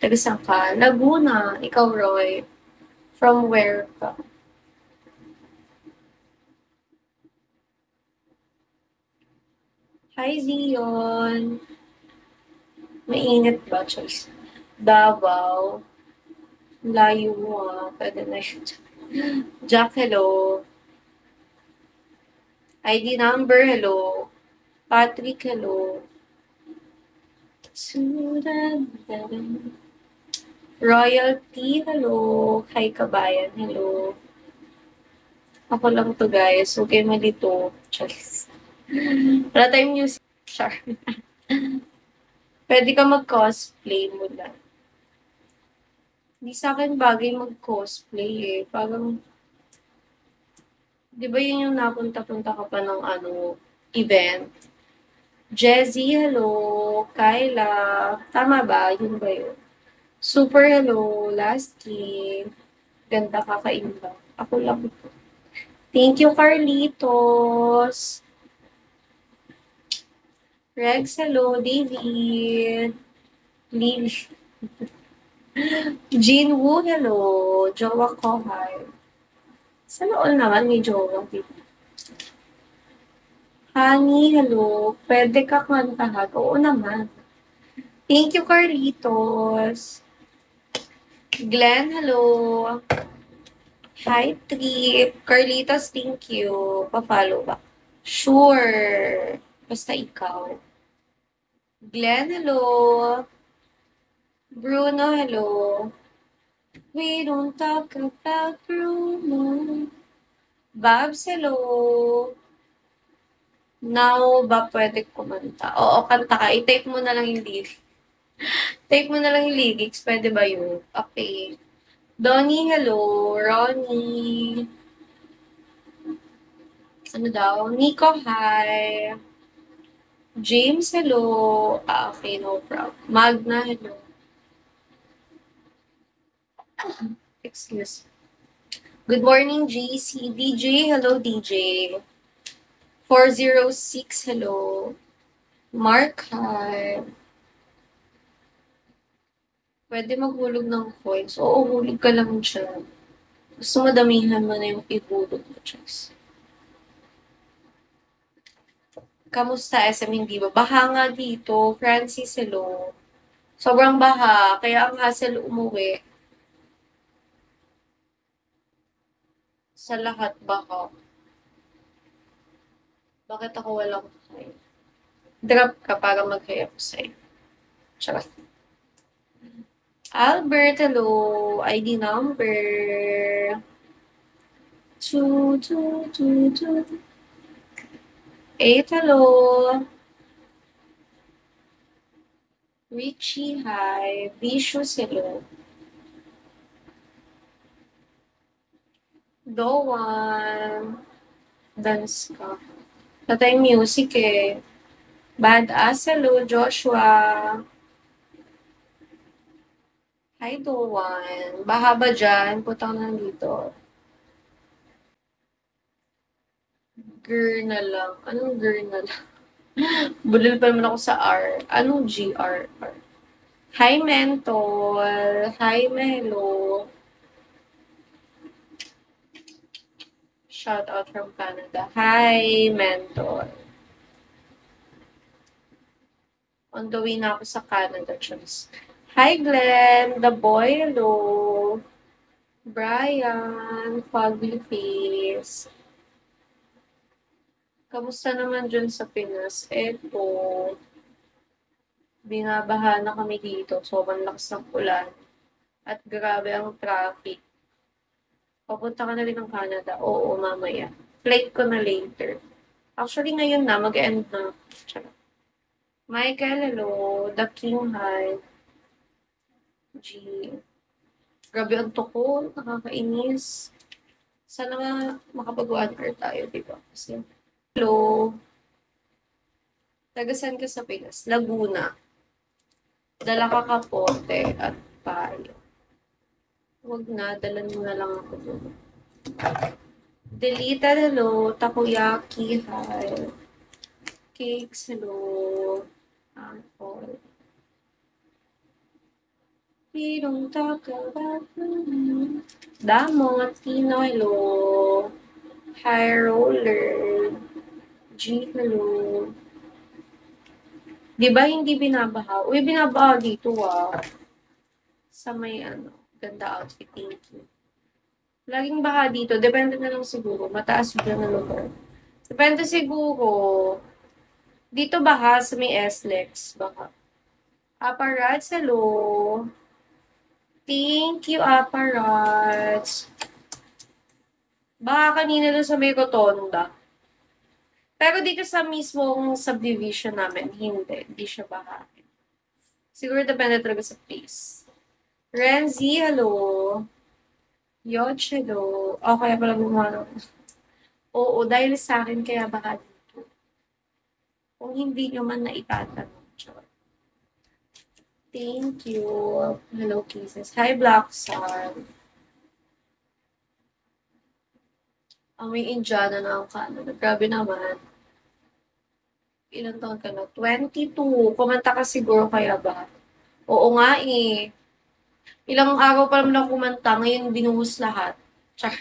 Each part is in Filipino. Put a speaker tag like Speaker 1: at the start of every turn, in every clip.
Speaker 1: Taga saan ka? Laguna. Ikaw, Roy. From where ka? Hi, Zion. Mainit ba, Choice? Davao. Layo mo ah. Pwede na siya. Jack, hello. ID number, hello. Patrick, hello. Royalty, hello. Hi, kabayan, hello. Ako lang to, guys. Huwag kayo malito. Choice. Wala tayong music. Char. Pwede ka mag-cosplay mo lang. Hindi sa akin bagay mag-cosplay eh. Parang, di ba yun yung napunta-punta ka pa ng event? Jezzy, hello. Kyla. Tama ba? Yun ba yun? Super hello. Lasty. Ganda kakaiba. Ako lang. Thank you, Carlitos. Rex, hello. David. Lily. Jean Woo, hello. Jowa ko, hi. Sana all naman may jowa. Honey, hello. Pwede ka kantahan? Oo naman. Thank you, Carlitos. Glenn, hello. Hi, Trip. Carlitos, thank you. Pa-follow ba? Sure. Basta ikaw. Glenn, hello. Bruno, hello. We don't talk about Bruno. Babs, hello. Now ba pwede kumanta? Oo, kanta ka. I-type mo na lang yung lyrics. Type mo na lang yung lyrics. Pwede ba yun? Okay. Donnie, hello. Ronnie. Ano daw? Nico, hi. James, hello. Okay, no problem. Magna, hello. Excuse. Good morning, JC. DJ, hello, DJ. 406, hello. Mark, hi. Pwede maghulog ng coins. Oo, hulog ka lang dyan. Gusto mo damihan mo na yung ihulog mo, Chess. Kamusta, SM hindi ba? Baha nga dito. Francis, hello. Sobrang baha, kaya ang hassle umuwi. Sa lahat baha. Bakit ako walang kayo? Drop ka para mag-hi ako sa'yo. Charot. Albert, hello. ID number. 8, hello. Richie, hi. Vicious, hello. Doan. Dance ka. Patay music eh. Badass, hello. Joshua. Hi, Doan. Baha ba dyan? Putang nandito. Girl na lang. Anong girl na lang? Bulil pa naman ako sa R. Anong GR? Hi, Mentol. Hi, Melo. Shout out from Canada. Hi, Mentol. On the way na ako sa Canada, Chums. Hi, Glenn. The boy, hello. Brian. Foggy face. Kamusta naman dyan sa Pinas? Eto. Binabaha na kami dito. Sobrang lakas ng ulan. At grabe ang traffic. Papunta ka na rin ng Canada? Oo, mamaya. Flight ko na later. Actually, ngayon na. Mag-end na. Charot. Michael, hello. The King, hi. G. Grabe ang tuko. Nakakainis. Sana nga makapag-1 hour tayo, diba? Kasi, hello. Tagasan ka sa Pinas? Laguna. Dala ka kapote at payo. Huwag na, dalan mo na lang ako doon. Deleted, hello. Takoyaki, hi. Cakes, hello. Apple. We don't talk about Damot, Tino, hello. High Roller. G, hello. Di ba hindi binabaha? Uy, binabaha dito sa may ganda outfit. Thank you. Laging baha dito. Depende na lang siguro. Mataas ba na lugar. Depende siguro. Dito baha sa may SLEX. Baka. Aparats, hello. Thank you, Aparats. Baka kanina doon sa may Rotonda. Pero dito sa mismong subdivision namin, hindi. Hindi siya baha. Siguro depende talaga sa place. Renzi, hello. Yodge, hello. Kaya pala bumano. Oo, dahil sa akin, kaya baka dito. Kung hindi nyo man na itatanong. Thank you. Hello, Kisses. Hi, Black Sun. May Indiana na ang Canada. Grabe naman. Ilan taon ka na? 22. Kumanta ka siguro kaya ba? Oo nga eh. Ilang araw pa naman ako kumanta. Ngayon binuhos lahat. Char.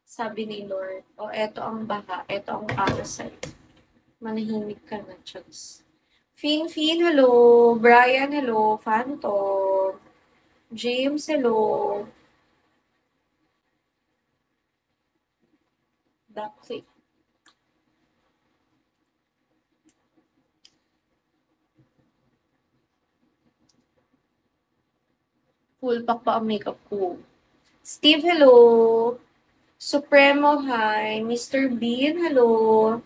Speaker 1: Sabi ni Lord, eto ang baha. Eto ang para sa'yo. Manahimik ka na, Chugs. Fin, hello. Brian, hello. Phantom. James, hello. Ducklick. Full pack pa ang makeup ko. Steve, hello. Supremo, hi. Mr. Bean, hello.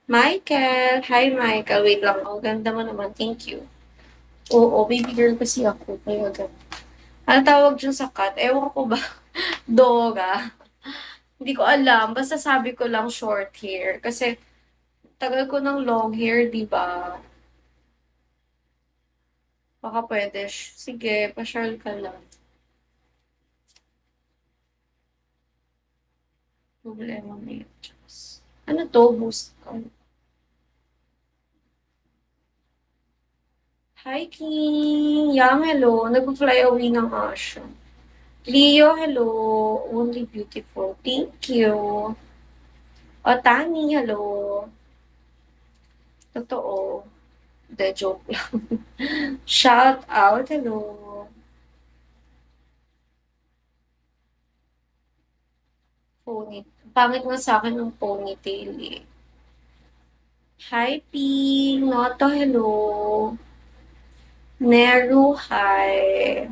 Speaker 1: Michael. Hi, Michael. Wait lang. Ganda mo naman. Thank you. Oo, baby girl kasi ako. Kaya ganda. Ano tawag dyan sa cut? Ewan ko ba? Dora. Hindi ko alam. Basta sabi ko lang short hair. Kasi tagal ko ng long hair, di ba? Baka pwede. Sige, pa-share ka lang. Problema mo yun. Ano to? Boost ko. Hi, King! Yam, hello. Nag-fly away ng Asha. Leo, hello. Only beautiful. Thank you. Tani, hello. Totoo. De joke lang. Shout out, hello. Ponytail. Pangit nga sa akin ng ponytail eh. Hi, Ping. Noto, hello. Neru, hi.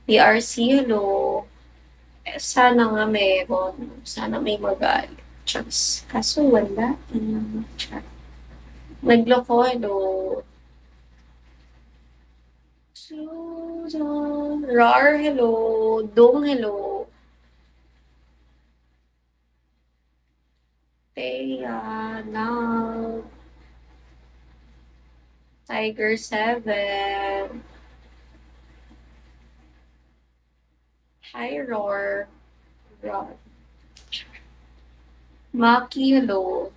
Speaker 1: PRC, hello. Sana nga meron. Sana may magalit. Chance. Kaso wala. Nagloko, hello. Susan. Rar, hello. Dong, hello. Teya, now. Tiger 7. Hi, Roar. Roar. Maki, hello.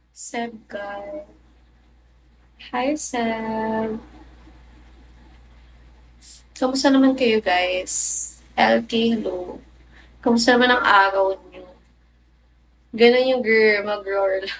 Speaker 1: Seb guy. Hi, Seb. Kamusta naman kayo, guys? LK, hello. Kamusta naman ang araw niyo? Ganun yung girl, mag-roar lang.